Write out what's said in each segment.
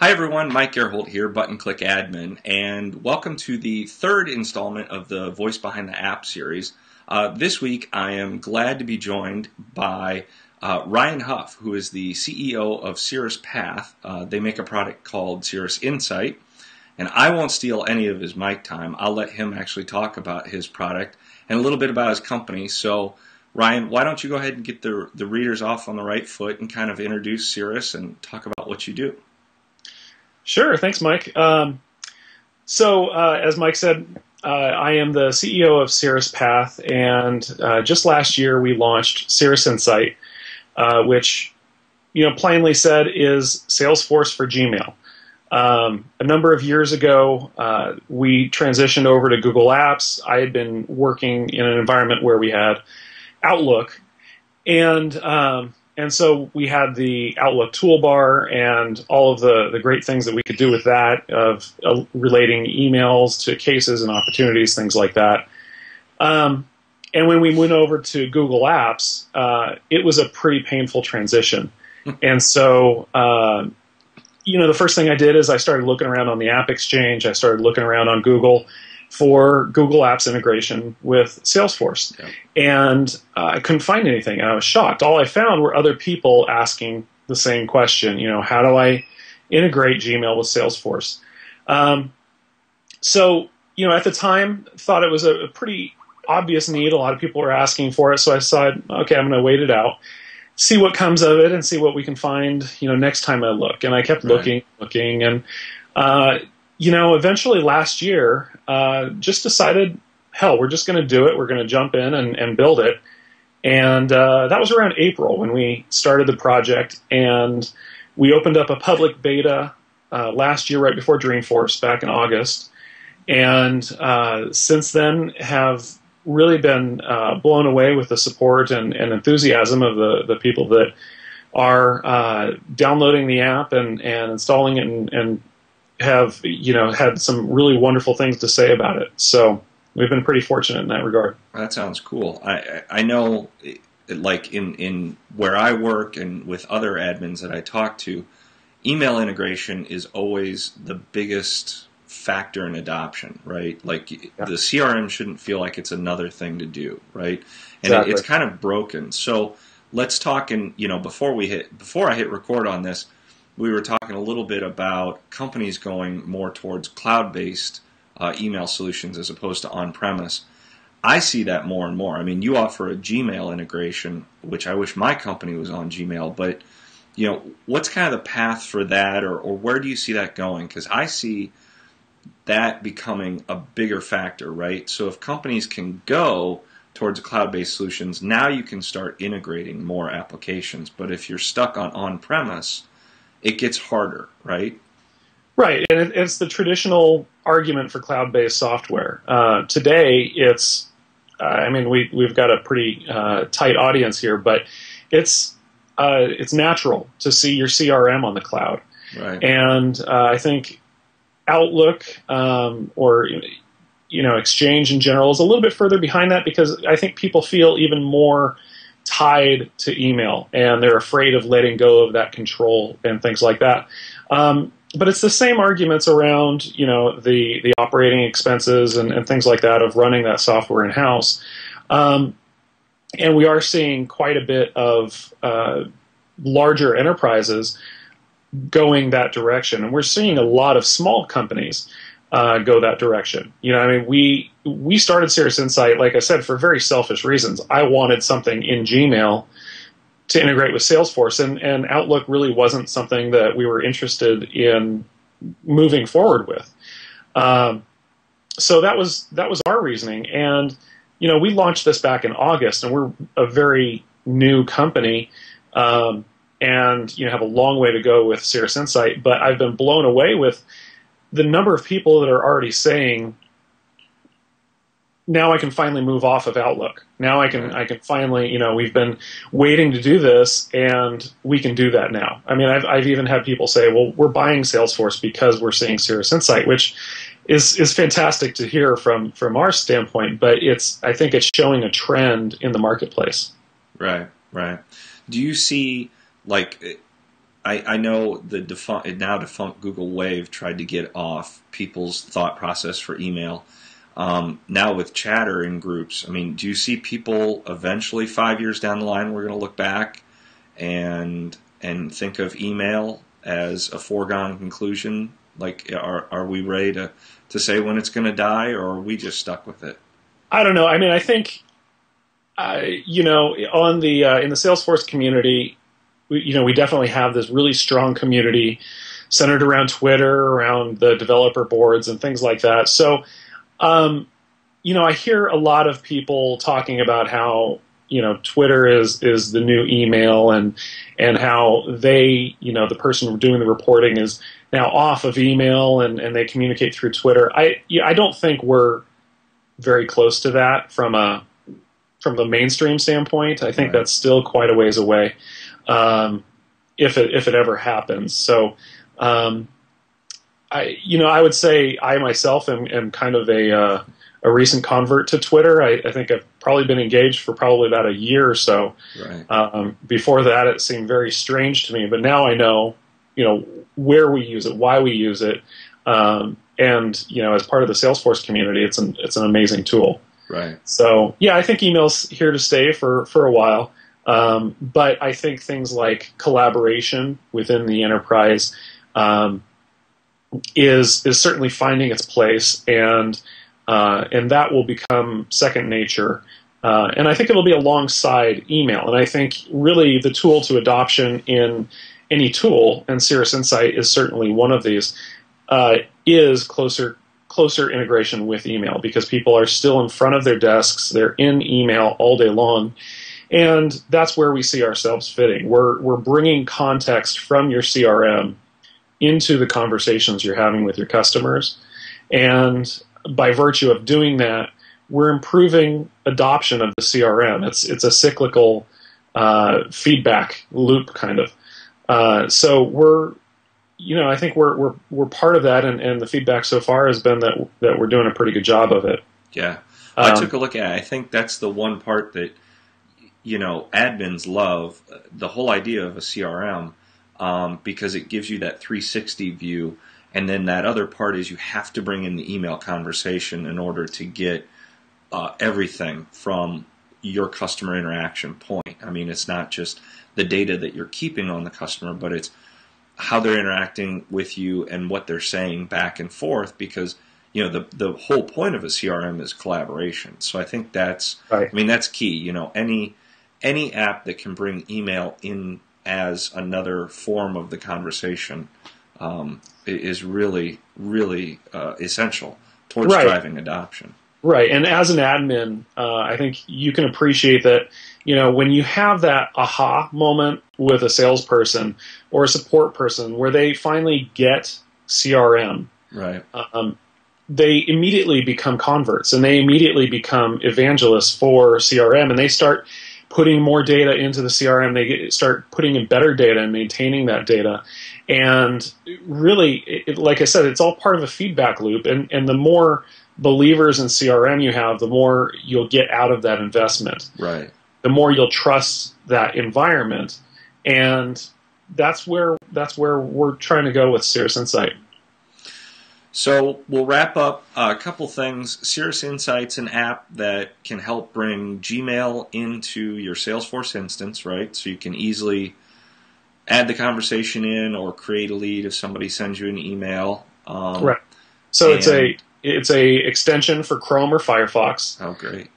Hi everyone, Mike Gerholt here, Button Click Admin, and welcome to the third installment of the Voice Behind the App series. This week I am glad to be joined by Ryan Huff, who is the CEO of Cirrus Path. They make a product called Cirrus Insight, and I won't steal any of his mic time. I'll let him actually talk about his product and a little bit about his company. So Ryan, why don't you go ahead and get the readers off on the right foot and kind of introduce Cirrus and talk about what you do. Sure, thanks, Mike. As Mike said, I am the CEO of Cirrus Path, and just last year we launched Cirrus Insight, which, plainly said, is Salesforce for Gmail. A number of years ago, we transitioned over to Google Apps. I had been working in an environment where we had Outlook, and so we had the Outlook toolbar and all of the great things that we could do with that, of relating emails to cases and opportunities, things like that. And when we went over to Google Apps, it was a pretty painful transition. And so, the first thing I did is I started looking around on the App Exchange. I started looking around on Google for Google Apps integration with Salesforce. Yeah. And I couldn't find anything. I was shocked. All I found were other people asking the same question, how do I integrate Gmail with Salesforce? At the time, thought it was a pretty obvious need. A lot of people were asking for it, so I decided, okay, I'm going to wait it out, see what comes of it, and see what we can find, next time I look. And I kept looking, and eventually last year, just decided, hell, we're just going to do it. We're going to jump in and build it. And that was around April when we started the project. And we opened up a public beta last year, right before Dreamforce, back in August. And since then have really been blown away with the support and enthusiasm of the people that are downloading the app and installing it and have had some really wonderful things to say about it. So we've been pretty fortunate in that regard. That sounds cool. I know, like in where I work and with other admins that I talk to, email integration is always the biggest factor in adoption, right? Like the CRM shouldn't feel like it's another thing to do, right? And exactly. It's kind of broken. So let's talk. And before I hit record on this, we were talking a little bit about companies going more towards cloud-based email solutions as opposed to on-premise. I see that more and more. I mean, you offer a Gmail integration, which I wish my company was on Gmail, but what's kind of the path for that, or where do you see that going? Because I see that becoming a bigger factor, right? So if companies can go towards cloud-based solutions, now you can start integrating more applications. But if you're stuck on on-premise, it gets harder, right? Right, and it's the traditional argument for cloud-based software. Today, it's, we've got a pretty tight audience here, but it's natural to see your CRM on the cloud. Right. And I think Outlook or Exchange in general is a little bit further behind that, because I think people feel even more tied to email, and they're afraid of letting go of that control and things like that. But it's the same arguments around, the operating expenses and things like that of running that software in-house. And we are seeing quite a bit of larger enterprises going that direction. And we're seeing a lot of small companies go that direction. We started Cirrus Insight, like I said, for very selfish reasons. I wanted something in Gmail to integrate with Salesforce, and Outlook really wasn't something that we were interested in moving forward with. So that was our reasoning. And we launched this back in August, and we're a very new company, and have a long way to go with Cirrus Insight. But I've been blown away with the number of people that are already saying, now I can finally move off of Outlook. Now I can finally, we've been waiting to do this, and we can do that now. I mean, I've even had people say, well, we're buying Salesforce because we're seeing Cirrus Insight, which is fantastic to hear from our standpoint, but I think it's showing a trend in the marketplace. Right. Do you see, like, I know the now defunct Google Wave tried to get off people's thought process for email. Now with Chatter in groups, I mean, do you see people eventually 5 years down the line, we're going to look back and think of email as a foregone conclusion? Like, are we ready to say when it's going to die, or are we just stuck with it? I don't know. I mean, I think, on the in the Salesforce community, we definitely have this really strong community centered around Twitter, around the developer boards and things like that. So, I hear a lot of people talking about how, Twitter is the new email, and how they, the person doing the reporting is now off of email, and they communicate through Twitter. I don't think we're very close to that from the mainstream standpoint. I think that's still quite a ways away, if it ever happens. So, I would say I myself am kind of a recent convert to Twitter. I think I've probably been engaged for probably about a year or so. Right. Before that, it seemed very strange to me, but now I know, where we use it, why we use it, and as part of the Salesforce community, it's an amazing tool. Right. So yeah, I think email's here to stay for a while. But I think things like collaboration within the enterprise is certainly finding its place, and that will become second nature. And I think it'll be alongside email. And I think really the tool to adoption in any tool, and Cirrus Insight is certainly one of these, is closer integration with email, because people are still in front of their desks, they're in email all day long, and that's where we see ourselves fitting. We're bringing context from your CRM into the conversations you're having with your customers, and by virtue of doing that, we're improving adoption of the CRM. It's a cyclical feedback loop kind of. So we're I think we're part of that, and the feedback so far has been that we're doing a pretty good job of it. Yeah, I took a look at it. I think that's the one part that admins love, the whole idea of a CRM, because it gives you that 360 view, and then that other part is you have to bring in the email conversation in order to get everything from your customer interaction point. I mean, it's not just the data that you're keeping on the customer, but it's how they're interacting with you and what they're saying back and forth, because the whole point of a CRM is collaboration. So I think that's right. I mean, that's key. Any app that can bring email in as another form of the conversation is really, really essential towards driving adoption. Right, and as an admin, I think you can appreciate that, when you have that aha moment with a salesperson or a support person where they finally get CRM, right? They immediately become converts, and they immediately become evangelists for CRM, and they start putting more data into the CRM. They start putting in better data and maintaining that data. And really, like I said, it's all part of a feedback loop, and the more believers in CRM you have, the more you'll get out of that investment. Right. The more you'll trust that environment, and that's where we're trying to go with Cirrus Insight. So we'll wrap up a couple things. Cirrus Insight's an app that can help bring Gmail into your Salesforce instance, right? So you can easily add the conversation in or create a lead if somebody sends you an email. Right. So it's a extension for Chrome or Firefox. Oh, great.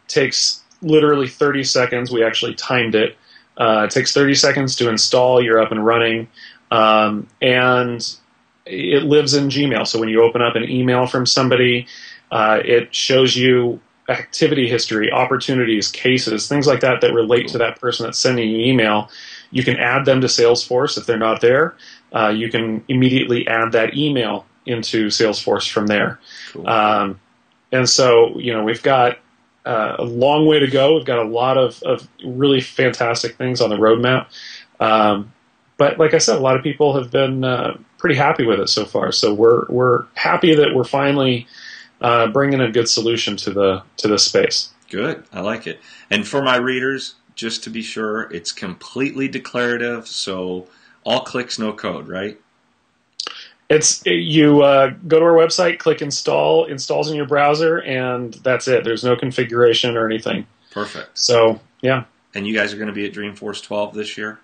Takes literally 30 seconds. We actually timed it. It takes 30 seconds to install. You're up and running. And it lives in Gmail. So when you open up an email from somebody, it shows you activity history, opportunities, cases, things like that relate to that person that's sending you email. You can add them to Salesforce if they're not there. You can immediately add that email into Salesforce from there. Cool. And so, we've got a long way to go. We've got a lot of really fantastic things on the roadmap. But like I said, a lot of people have been pretty happy with it so far. So we're happy that we're finally bringing a good solution to this space. Good, I like it. And for my readers, just to be sure, it's completely declarative. So All clicks, no code, right? You go to our website, click install, installs in your browser, and that's it. There's no configuration or anything. Perfect. So, yeah. And you guys are going to be at Dreamforce 12 this year?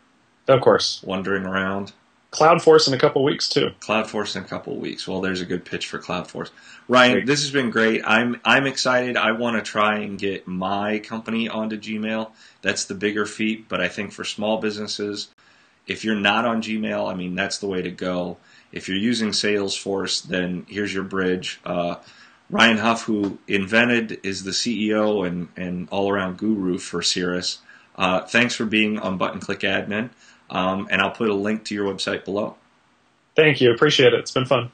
Of course. Wandering around? CloudForce in a couple weeks, too. CloudForce in a couple weeks. Well, there's a good pitch for CloudForce. Ryan, this has been great. I'm excited. I want to try and get my company onto Gmail. That's the bigger feat, but I think for small businesses, if you're not on Gmail, I mean, that's the way to go. If you're using Salesforce, then here's your bridge. Ryan Huff, who invented, is the CEO and all-around guru for Cirrus. Thanks for being on Button Click Admin, and I'll put a link to your website below. Thank you. Appreciate it. It's been fun.